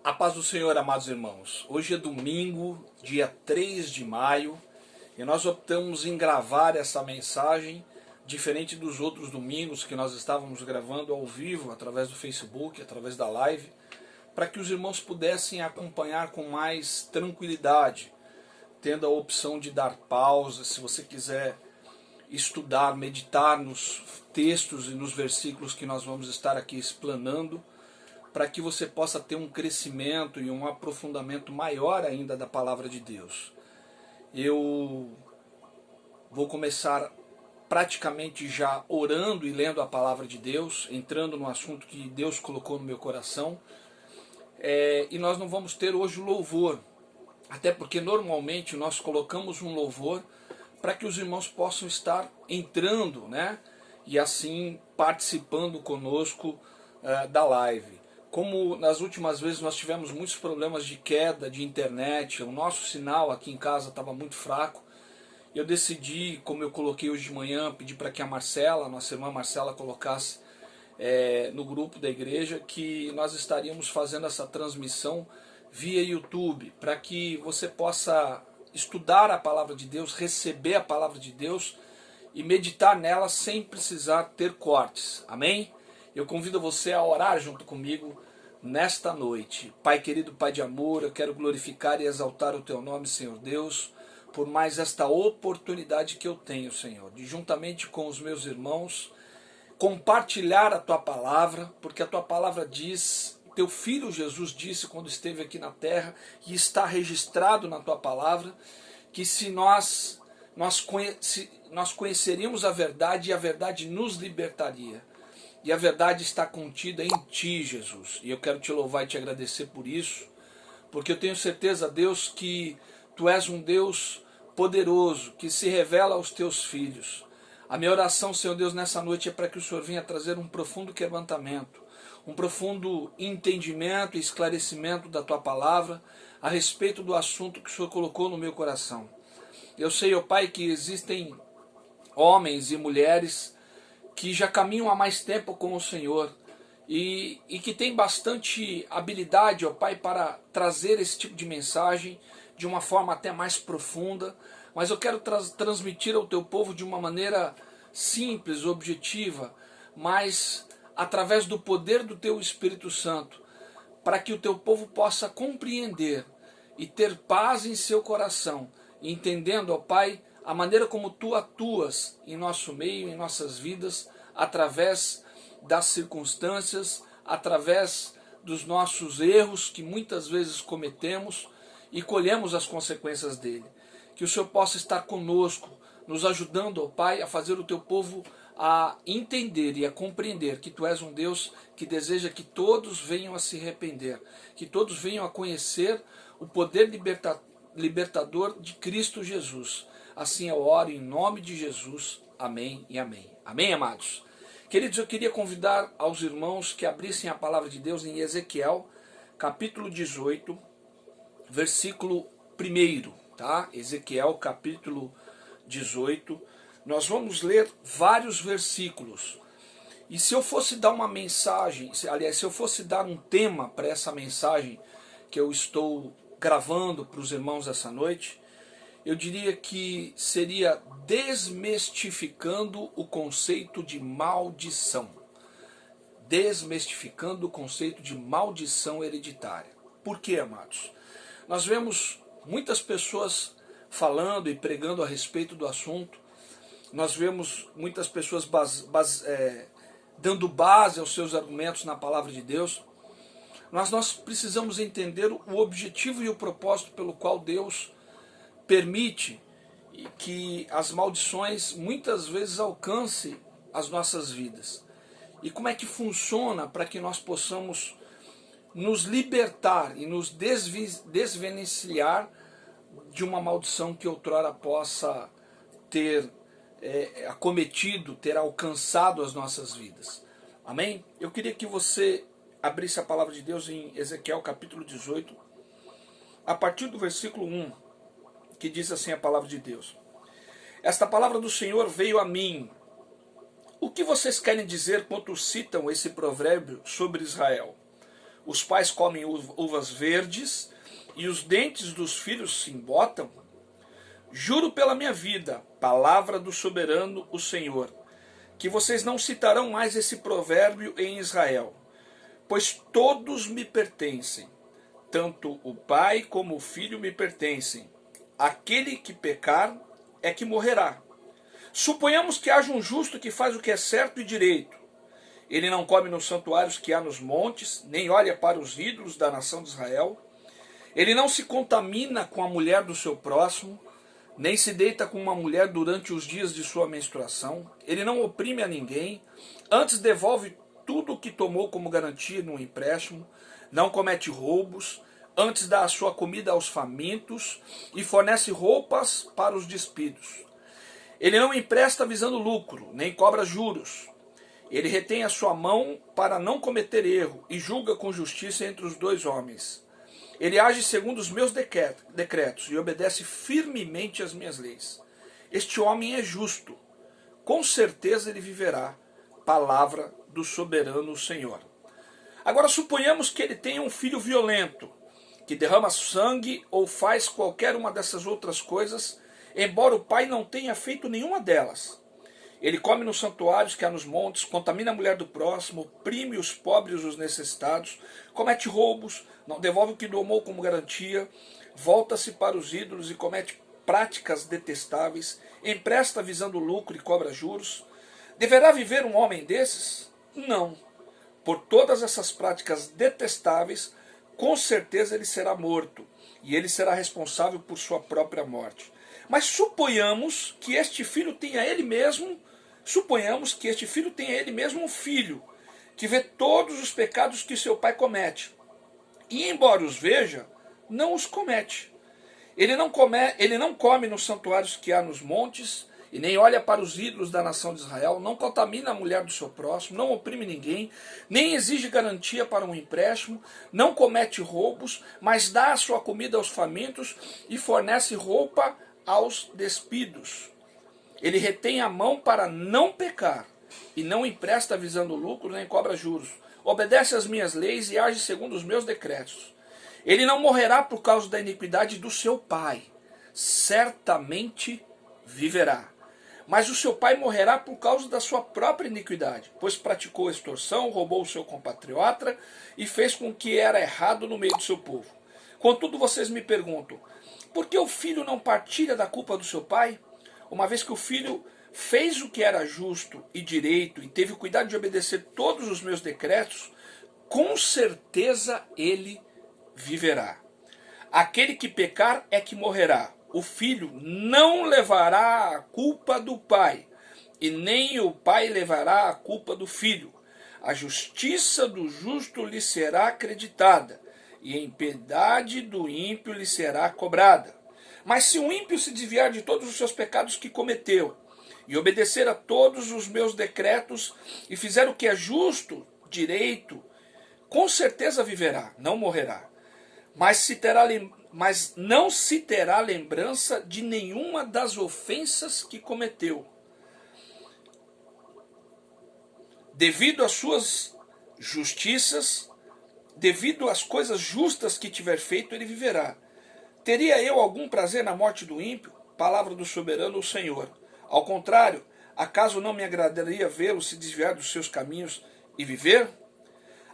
A paz do Senhor, amados irmãos. Hoje é domingo, dia 3 de maio, e nós optamos em gravar essa mensagem, diferente dos outros domingos que nós estávamos gravando ao vivo, através do Facebook, através da live, para que os irmãos pudessem acompanhar com mais tranquilidade, tendo a opção de dar pausa, se você quiser estudar, meditar nos textos e nos versículos que nós vamos estar aqui explanando, para que você possa ter um crescimento e um aprofundamento maior ainda da palavra de Deus. Eu vou começar praticamente já orando e lendo a palavra de Deus, entrando no assunto que Deus colocou no meu coração. E nós não vamos ter hoje o louvor, até porque normalmente nós colocamos um louvor para que os irmãos possam estar entrando, né? E assim participando conosco da live. Como nas últimas vezes nós tivemos muitos problemas de queda de internet, o nosso sinal aqui em casa estava muito fraco, eu decidi, como eu coloquei hoje de manhã, pedir para que a Marcela, nossa irmã Marcela, colocasse no grupo da igreja, que nós estaríamos fazendo essa transmissão via YouTube, para que você possa estudar a palavra de Deus, receber a palavra de Deus e meditar nela sem precisar ter cortes. Amém? Eu convido você a orar junto comigo nesta noite. Pai querido, Pai de amor, eu quero glorificar e exaltar o Teu nome, Senhor Deus, por mais esta oportunidade que eu tenho, Senhor, de juntamente com os meus irmãos compartilhar a Tua palavra, porque a Tua palavra diz, Teu Filho Jesus disse quando esteve aqui na terra, e está registrado na Tua palavra, que se nós conheceríamos a verdade e a verdade nos libertaria. E a verdade está contida em Ti, Jesus. E eu quero Te louvar e Te agradecer por isso, porque eu tenho certeza, Deus, que Tu és um Deus poderoso, que se revela aos Teus filhos. A minha oração, Senhor Deus, nessa noite é para que o Senhor venha trazer um profundo quebrantamento, um profundo entendimento e esclarecimento da Tua palavra a respeito do assunto que o Senhor colocou no meu coração. Eu sei, ó Pai, que existem homens e mulheres que já caminham há mais tempo com o Senhor e que tem bastante habilidade, ó Pai, para trazer esse tipo de mensagem de uma forma até mais profunda, mas eu quero transmitir ao Teu povo de uma maneira simples, objetiva, mas através do poder do Teu Espírito Santo, para que o Teu povo possa compreender e ter paz em seu coração, entendendo, ó Pai, a maneira como Tu atuas em nosso meio, em nossas vidas, através das circunstâncias, através dos nossos erros que muitas vezes cometemos e colhemos as consequências dele. Que o Senhor possa estar conosco, nos ajudando, ó Pai, a fazer o Teu povo a entender e a compreender que Tu és um Deus que deseja que todos venham a se arrepender, que todos venham a conhecer o poder libertador de Cristo Jesus. Assim eu oro em nome de Jesus. Amém e amém. Amém, amados? Queridos, eu queria convidar aos irmãos que abrissem a palavra de Deus em Ezequiel, capítulo 18, versículo 1, tá? Ezequiel, capítulo 18. Nós vamos ler vários versículos. E se eu fosse dar uma mensagem, aliás, se eu fosse dar um tema para essa mensagem que eu estou gravando para os irmãos essa noite, eu diria que seria desmistificando o conceito de maldição. Desmistificando o conceito de maldição hereditária. Por quê, amados? Nós vemos muitas pessoas falando e pregando a respeito do assunto. Nós vemos muitas pessoas dando base aos seus argumentos na palavra de Deus. Nós precisamos entender o objetivo e o propósito pelo qual Deus permite que as maldições muitas vezes alcancem as nossas vidas. E como é que funciona para que nós possamos nos libertar e nos desvencilhar de uma maldição que outrora possa ter acometido, ter alcançado as nossas vidas. Amém? Eu queria que você abrisse a palavra de Deus em Ezequiel capítulo 18, a partir do versículo 1, que diz assim a palavra de Deus. Esta palavra do Senhor veio a mim. O que vocês querem dizer quando citam esse provérbio sobre Israel? os pais comem uvas verdes e os dentes dos filhos se embotam? Juro pela minha vida, palavra do soberano, o Senhor, que vocês não citarão mais esse provérbio em Israel, pois todos me pertencem, tanto o pai como o filho me pertencem. Aquele que pecar é que morrerá. Suponhamos que haja um justo que faz o que é certo e direito. Ele não come nos santuários que há nos montes, nem olha para os ídolos da nação de Israel. Ele não se contamina com a mulher do seu próximo, nem se deita com uma mulher durante os dias de sua menstruação. Ele não oprime a ninguém, antes devolve tudo o que tomou como garantia num empréstimo, não comete roubos, antes dá a sua comida aos famintos e fornece roupas para os despidos. Ele não empresta visando lucro, nem cobra juros. Ele retém a sua mão para não cometer erro e julga com justiça entre os dois homens. Ele age segundo os meus decretos e obedece firmemente às minhas leis. Este homem é justo. Com certeza ele viverá. Palavra do soberano Senhor. Agora suponhamos que ele tenha um filho violento, que derrama sangue ou faz qualquer uma dessas outras coisas, embora o pai não tenha feito nenhuma delas. Ele come nos santuários que há nos montes, contamina a mulher do próximo, oprime os pobres e os necessitados, comete roubos, não devolve o que domou como garantia, volta-se para os ídolos e comete práticas detestáveis, empresta visando lucro e cobra juros. Deverá viver um homem desses? Não. Por todas essas práticas detestáveis, com certeza ele será morto, e ele será responsável por sua própria morte. Mas suponhamos que este filho tenha ele mesmo um filho, que vê todos os pecados que seu pai comete. E embora os veja, não os comete. Ele não come nos santuários que há nos montes, e nem olha para os ídolos da nação de Israel, não contamina a mulher do seu próximo, não oprime ninguém, nem exige garantia para um empréstimo, não comete roubos, mas dá a sua comida aos famintos e fornece roupa aos despidos. Ele retém a mão para não pecar, e não empresta visando lucro, nem cobra juros. Obedece às minhas leis e age segundo os meus decretos. Ele não morrerá por causa da iniquidade do seu pai, certamente viverá. Mas o seu pai morrerá por causa da sua própria iniquidade, pois praticou extorsão, roubou o seu compatriota e fez com que era errado no meio do seu povo. Contudo, vocês me perguntam, por que o filho não partilha da culpa do seu pai? Uma vez que o filho fez o que era justo e direito e teve o cuidado de obedecer todos os meus decretos, com certeza ele viverá. Aquele que pecar é que morrerá. O filho não levará a culpa do pai, e nem o pai levará a culpa do filho. A justiça do justo lhe será acreditada, e a impiedade do ímpio lhe será cobrada. Mas se o ímpio se desviar de todos os seus pecados que cometeu, e obedecer a todos os meus decretos, e fizer o que é justo, direito, com certeza viverá, não morrerá. Mas não se terá lembrança de nenhuma das ofensas que cometeu. Devido às suas justiças, devido às coisas justas que tiver feito, ele viverá. Teria eu algum prazer na morte do ímpio? Palavra do soberano, o Senhor. Ao contrário, acaso não me agradaria vê-lo se desviar dos seus caminhos e viver?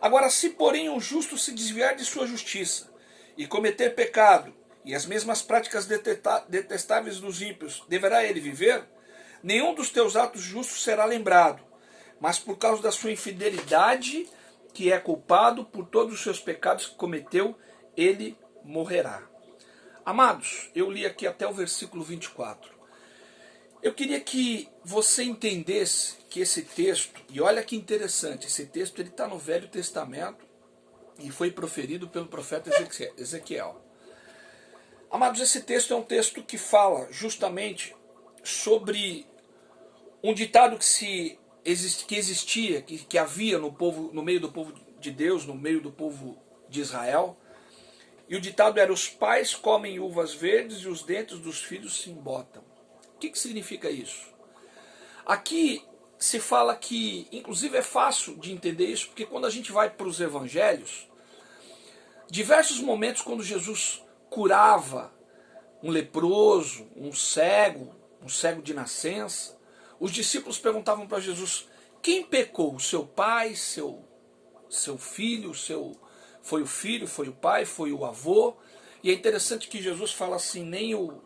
Agora, se porém um justo se desviar de sua justiça, e cometer pecado, e as mesmas práticas detestáveis dos ímpios, deverá ele viver? Nenhum dos teus atos justos será lembrado, mas por causa da sua infidelidade, que é culpado por todos os seus pecados que cometeu, ele morrerá. Amados, eu li aqui até o versículo 24. Eu queria que você entendesse que esse texto, e olha que interessante, esse texto está no Velho Testamento, e foi proferido pelo profeta Ezequiel. Amados, esse texto é um texto que fala justamente sobre um ditado que existia, que havia no meio do povo de Deus, no meio do povo de Israel. E o ditado era: os pais comem uvas verdes e os dentes dos filhos se embotam. O que significa isso? Aqui se fala que, inclusive é fácil de entender isso, porque quando a gente vai para os evangelhos, Diversos momentos quando Jesus curava um leproso, um cego de nascença, os discípulos perguntavam para Jesus: quem pecou? O seu pai, seu filho, foi o filho, foi o pai, foi o avô? E é interessante que Jesus fala assim: nem o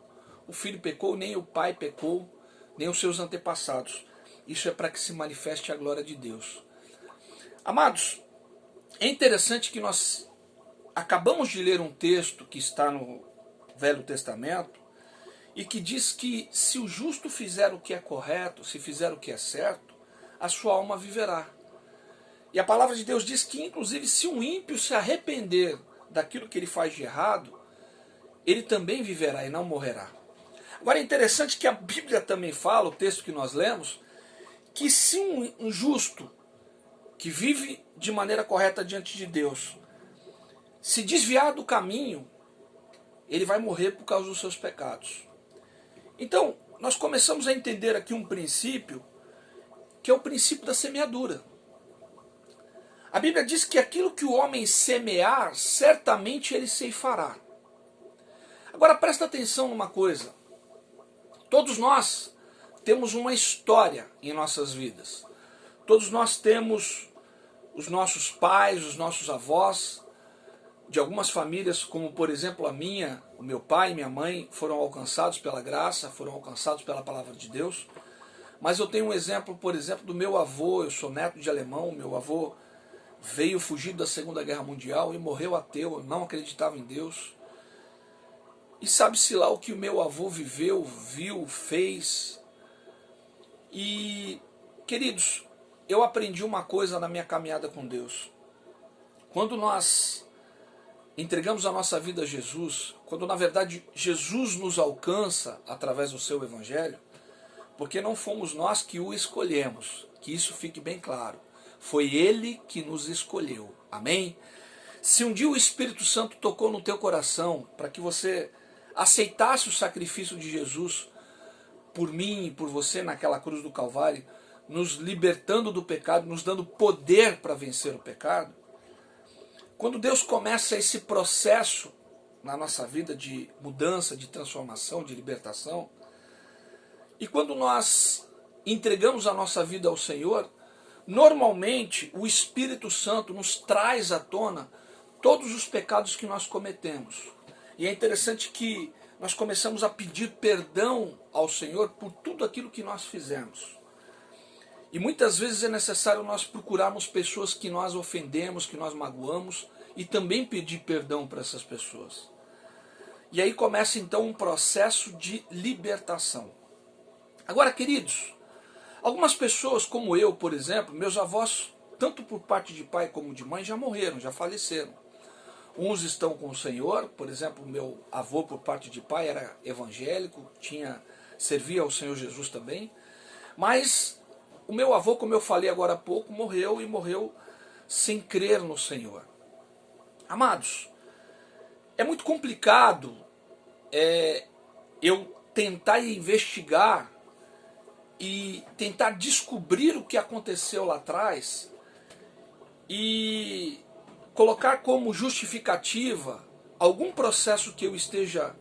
filho pecou, nem o pai pecou, nem os seus antepassados. Isso é para que se manifeste a glória de Deus. Amados, é interessante que nós acabamos de ler um texto que está no Velho Testamento e que diz que se o justo fizer o que é correto, se fizer o que é certo, a sua alma viverá. E a palavra de Deus diz que, inclusive, se um ímpio se arrepender daquilo que ele faz de errado, ele também viverá e não morrerá. Agora é interessante que a Bíblia também fala, o texto que nós lemos, que se um justo que vive de maneira correta diante de Deus se desviar do caminho, ele vai morrer por causa dos seus pecados. Então, nós começamos a entender aqui um princípio, que é o princípio da semeadura. A Bíblia diz que aquilo que o homem semear, certamente ele ceifará. Agora presta atenção numa coisa. Todos nós temos uma história em nossas vidas. Todos nós temos os nossos pais, os nossos avós. De algumas famílias, como por exemplo a minha, o meu pai e minha mãe foram alcançados pela graça, foram alcançados pela palavra de Deus. Mas eu tenho um exemplo, por exemplo, do meu avô. Eu sou neto de alemão. Meu avô veio fugido da Segunda Guerra Mundial e morreu ateu, não acreditava em Deus. E sabe-se lá o que o meu avô viveu, viu, fez. E, queridos, eu aprendi uma coisa na minha caminhada com Deus. Quando nós entregamos a nossa vida a Jesus, quando na verdade Jesus nos alcança através do seu evangelho, porque não fomos nós que o escolhemos, que isso fique bem claro. Foi Ele que nos escolheu. Amém? Se um dia o Espírito Santo tocou no teu coração para que você aceitasse o sacrifício de Jesus por mim e por você naquela cruz do Calvário, nos libertando do pecado, nos dando poder para vencer o pecado, quando Deus começa esse processo na nossa vida de mudança, de transformação, de libertação, e quando nós entregamos a nossa vida ao Senhor, normalmente o Espírito Santo nos traz à tona todos os pecados que nós cometemos. E é interessante que nós começamos a pedir perdão ao Senhor por tudo aquilo que nós fizemos. E muitas vezes é necessário nós procurarmos pessoas que nós ofendemos, que nós magoamos, e também pedir perdão para essas pessoas. E aí começa então um processo de libertação. Agora, queridos, algumas pessoas como eu, por exemplo, meus avós, tanto por parte de pai como de mãe, já morreram, já faleceram. Uns estão com o Senhor, por exemplo, meu avô por parte de pai era evangélico, servia ao Senhor Jesus também, mas o meu avô, como eu falei agora há pouco, morreu e morreu sem crer no Senhor. Amados, é muito complicado eu tentar investigar e tentar descobrir o que aconteceu lá atrás e colocar como justificativa algum processo que eu esteja,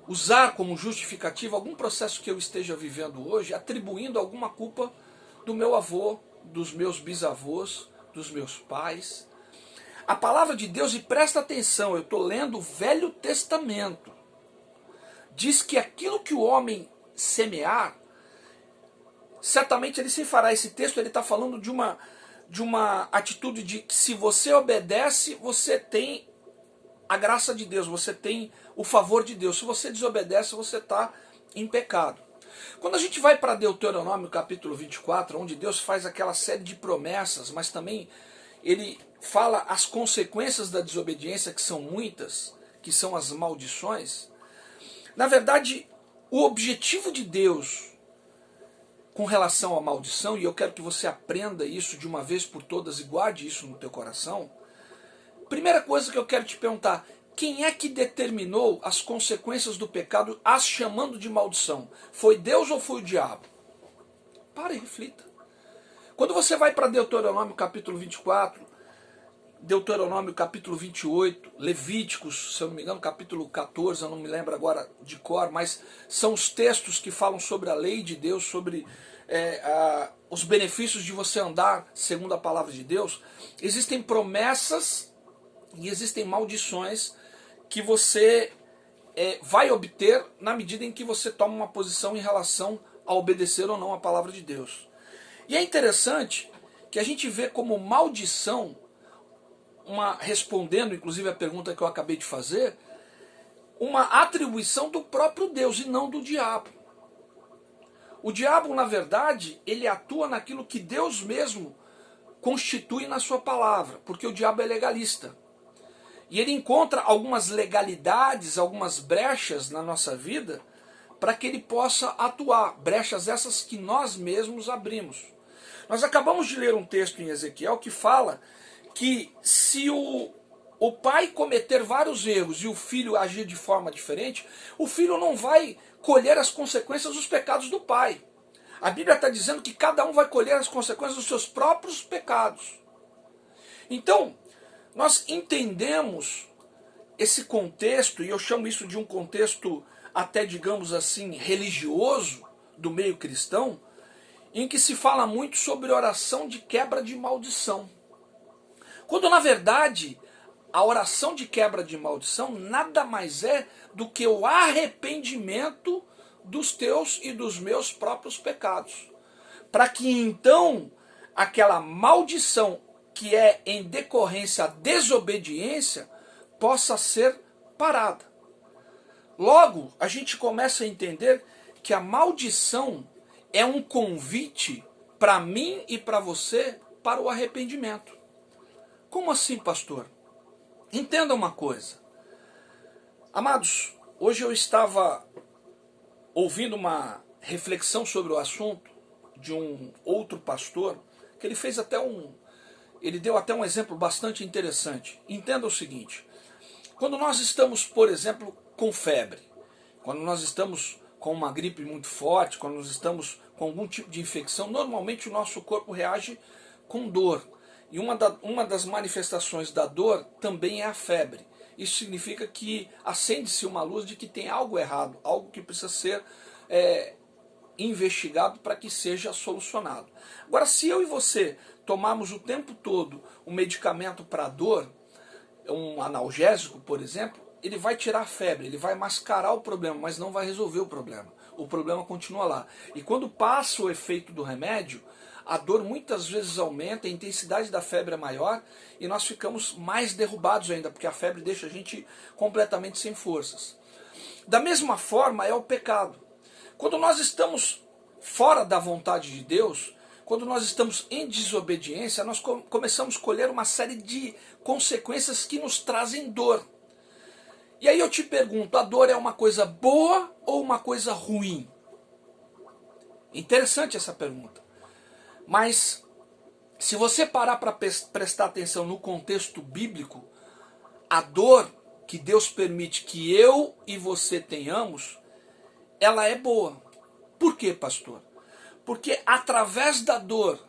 usar como justificativa algum processo que eu esteja vivendo hoje, atribuindo alguma culpa do meu avô, dos meus bisavós, dos meus pais. A palavra de Deus, e presta atenção, eu estou lendo o Velho Testamento, diz que aquilo que o homem semear, certamente ele se fará. Esse texto ele está falando de uma atitude de que se você obedece, você tem a graça de Deus, você tem o favor de Deus. Se você desobedece, você está em pecado. Quando a gente vai para Deuteronômio capítulo 24, onde Deus faz aquela série de promessas, mas também ele fala as consequências da desobediência, que são muitas, que são as maldições. Na verdade, o objetivo de Deus com relação à maldição, e eu quero que você aprenda isso de uma vez por todas e guarde isso no teu coração. Primeira coisa que eu quero te perguntar: quem é que determinou as consequências do pecado, as chamando de maldição? Foi Deus ou foi o diabo? Para e reflita. Quando você vai para Deuteronômio capítulo 24, Deuteronômio capítulo 28, Levíticos, se eu não me engano, capítulo 14, eu não me lembro agora de cor, mas são os textos que falam sobre a lei de Deus, sobre os benefícios de você andar segundo a palavra de Deus. Existem promessas e existem maldições que você vai obter na medida em que você toma uma posição em relação a obedecer ou não a palavra de Deus. E é interessante que a gente vê como maldição, respondendo inclusive a pergunta que eu acabei de fazer, uma atribuição do próprio Deus e não do diabo. O diabo, na verdade, ele atua naquilo que Deus mesmo constitui na sua palavra, porque o diabo é legalista. E ele encontra algumas legalidades, algumas brechas na nossa vida para que ele possa atuar, brechas essas que nós mesmos abrimos. Nós acabamos de ler um texto em Ezequiel que fala que se o pai cometer vários erros e o filho agir de forma diferente, o filho não vai colher as consequências dos pecados do pai. A Bíblia está dizendo que cada um vai colher as consequências dos seus próprios pecados. Então, nós entendemos esse contexto, e eu chamo isso de um contexto até, digamos assim, religioso, do meio cristão, em que se fala muito sobre oração de quebra de maldição. Quando, na verdade, a oração de quebra de maldição nada mais é do que o arrependimento dos teus e dos meus próprios pecados. Para que então aquela maldição que é em decorrência da desobediência possa ser parada. Logo, a gente começa a entender que a maldição é um convite para mim e para você para o arrependimento. Como assim, pastor? Entenda uma coisa. Amados, hoje eu estava ouvindo uma reflexão sobre o assunto de um outro pastor, que ele fez ele deu até um exemplo bastante interessante. Entenda o seguinte: quando nós estamos, por exemplo, com febre, quando nós estamos com uma gripe muito forte, quando nós estamos com algum tipo de infecção, normalmente o nosso corpo reage com dor. E uma das manifestações da dor também é a febre. Isso significa que acende-se uma luz de que tem algo errado, algo que precisa ser investigado para que seja solucionado. Agora, se eu e você tomarmos o tempo todo um medicamento para dor, um analgésico, por exemplo, ele vai tirar a febre, ele vai mascarar o problema, mas não vai resolver o problema. O problema continua lá. E quando passa o efeito do remédio, a dor muitas vezes aumenta, a intensidade da febre é maior e nós ficamos mais derrubados ainda, porque a febre deixa a gente completamente sem forças. Da mesma forma é o pecado. Quando nós estamos fora da vontade de Deus, quando nós estamos em desobediência, nós começamos a colher uma série de consequências que nos trazem dor. E aí eu te pergunto, a dor é uma coisa boa ou uma coisa ruim? Interessante essa pergunta. Mas se você parar para prestar atenção no contexto bíblico, a dor que Deus permite que eu e você tenhamos, ela é boa. Por quê, pastor? Porque através da dor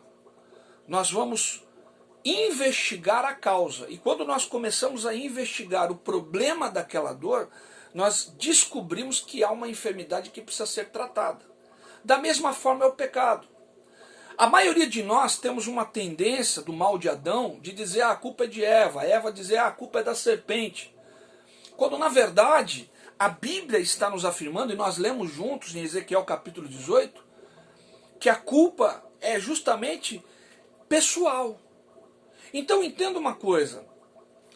nós vamos investigar a causa. E quando nós começamos a investigar o problema daquela dor, nós descobrimos que há uma enfermidade que precisa ser tratada. Da mesma forma é o pecado. A maioria de nós temos uma tendência do mal de Adão de dizer a culpa é de Eva, Eva dizer a culpa é da serpente. Quando na verdade a Bíblia está nos afirmando, e nós lemos juntos em Ezequiel capítulo 18, que a culpa é justamente pessoal. Então entenda uma coisa,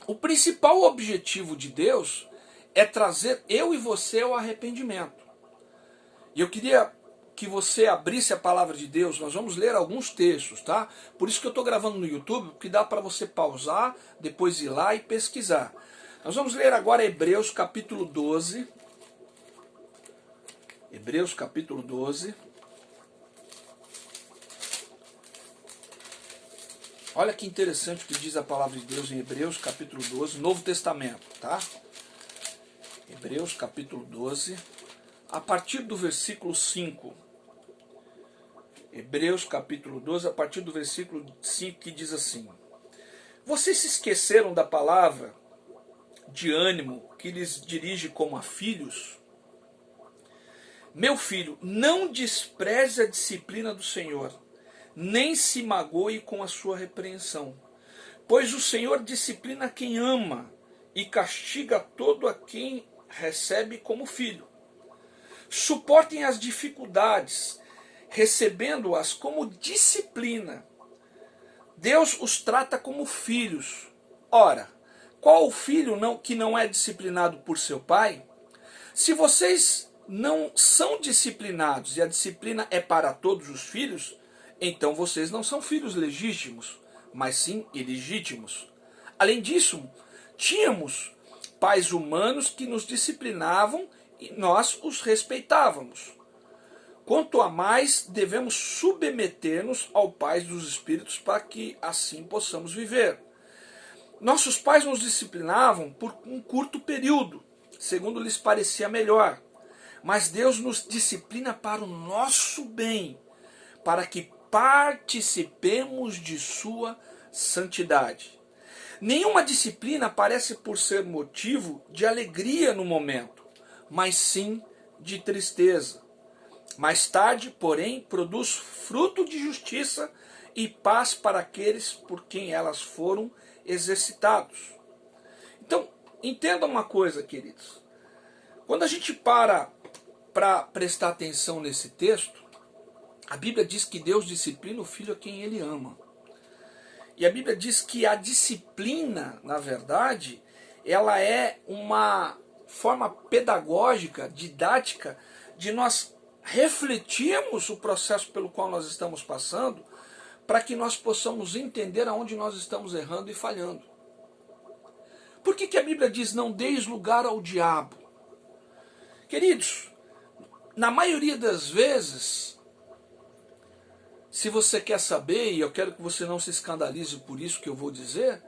o principal objetivo de Deus é trazer eu e você ao arrependimento. E eu queria que você abrisse a palavra de Deus, nós vamos ler alguns textos, tá? Por isso que eu estou gravando no YouTube, porque dá para você pausar, depois ir lá e pesquisar. Nós vamos ler agora Hebreus capítulo 12. Hebreus capítulo 12. Olha que interessante o que diz a palavra de Deus em Hebreus capítulo 12, Novo Testamento, tá? Hebreus capítulo 12, a partir do versículo 5. Hebreus capítulo 12, a partir do versículo 5, que diz assim: vocês se esqueceram da palavra de ânimo que lhes dirige como a filhos? Meu filho, não despreze a disciplina do Senhor, nem se magoe com a sua repreensão. Pois o Senhor disciplina quem ama e castiga todo a quem recebe como filho. Suportem as dificuldades, recebendo-as como disciplina. Deus os trata como filhos. Ora, qual o filho que não é disciplinado por seu pai? Se vocês não são disciplinados e a disciplina é para todos os filhos, então vocês não são filhos legítimos, mas sim ilegítimos. Além disso, tínhamos pais humanos que nos disciplinavam e nós os respeitávamos. Quanto a mais, devemos submeter-nos ao Pai dos Espíritos para que assim possamos viver. Nossos pais nos disciplinavam por um curto período, segundo lhes parecia melhor. Mas Deus nos disciplina para o nosso bem, para que participemos de sua santidade. Nenhuma disciplina parece por ser motivo de alegria no momento, mas sim de tristeza. Mais tarde, porém, produz fruto de justiça e paz para aqueles por quem elas foram exercitados. Então, entenda uma coisa, queridos. Quando a gente para prestar atenção nesse texto, a Bíblia diz que Deus disciplina o filho a quem ele ama. E a Bíblia diz que a disciplina, na verdade, ela é uma forma pedagógica, didática, de nós refletirmos o processo pelo qual nós estamos passando, para que nós possamos entender aonde nós estamos errando e falhando. Por que a Bíblia diz não deis lugar ao diabo? Queridos, na maioria das vezes, se você quer saber, e eu quero que você não se escandalize por isso que eu vou dizer,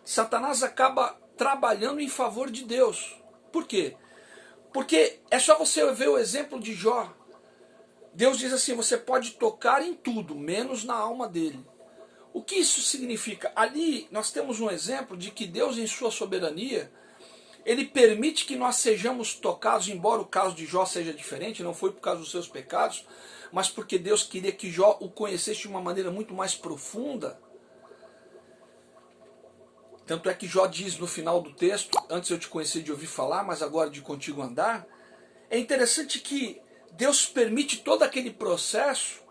Satanás acaba trabalhando em favor de Deus. Por quê? Porque é só você ver o exemplo de Jó. Deus diz assim, você pode tocar em tudo, menos na alma dele. O que isso significa? Ali nós temos um exemplo de que Deus, em sua soberania, ele permite que nós sejamos tocados, embora o caso de Jó seja diferente, não foi por causa dos seus pecados, mas porque Deus queria que Jó o conhecesse de uma maneira muito mais profunda. Tanto é que Jó diz no final do texto, antes eu te conheci de ouvir falar, mas agora de contigo andar. É interessante que Deus permite todo aquele processo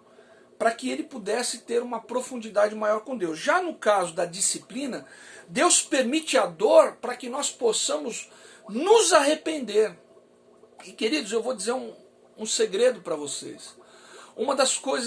para que ele pudesse ter uma profundidade maior com Deus. Já no caso da disciplina, Deus permite a dor para que nós possamos nos arrepender. E queridos, eu vou dizer um segredo para vocês. Uma das coisas